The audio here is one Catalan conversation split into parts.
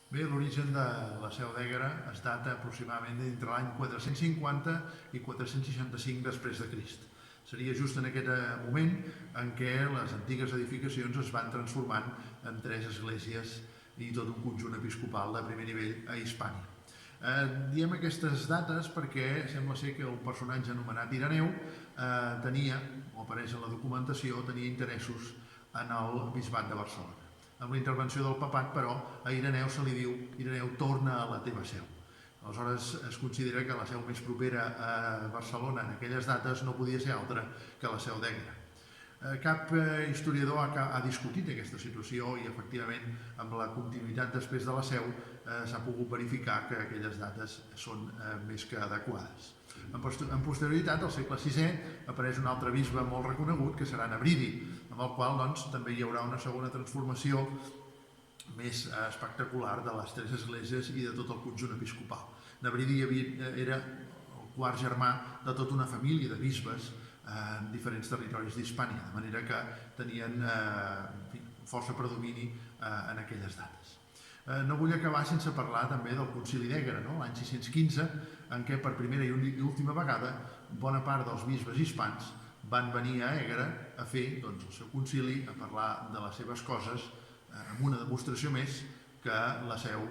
Bé, l'origen de la Seu d'Éguera es data aproximadament entre l'any 450 i 465 després de Crist. Seria just en aquest moment en què les antigues edificacions es van transformant en 3 esglésies i tot un conjunt episcopal de primer nivell a Hispània. Diem aquestes dates perquè sembla ser que un personatge anomenat Ireneu tenia, o apareix en la documentació, tenia interessos en el bisbat de Barcelona. Amb la intervenció del papat, però, a Ireneu se li diu: Ireneu, torna a la teva seu. Aleshores es considera que la seu més propera a Barcelona en aquelles dates no podia ser altra que la Seu d'Éguera. Cap historiador ha discutit aquesta situació i efectivament amb la continuïtat després de la Seu s'ha pogut verificar que aquelles dates són més que adequades. En posterioritat, al segle VI, apareix un altre bisbe molt reconegut, que serà Nebridi, amb el qual també hi haurà una segona transformació més espectacular de les 3 esglésies i de tot el conjunt episcopal. Nebridi era el quart germà de tota una família de bisbes en diferents territoris d'Hispània, de manera que tenien força predomini en aquelles dates. No vull acabar sense parlar també del Concili d'Éguera, l'any 615, en què per primera i última vegada bona part dels bisbes hispans van venir a Éguera a fer el seu concili, a parlar de les seves coses, amb una demostració més que la Seu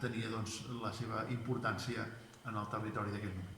tenia la seva importància en el territori d'aquell moment.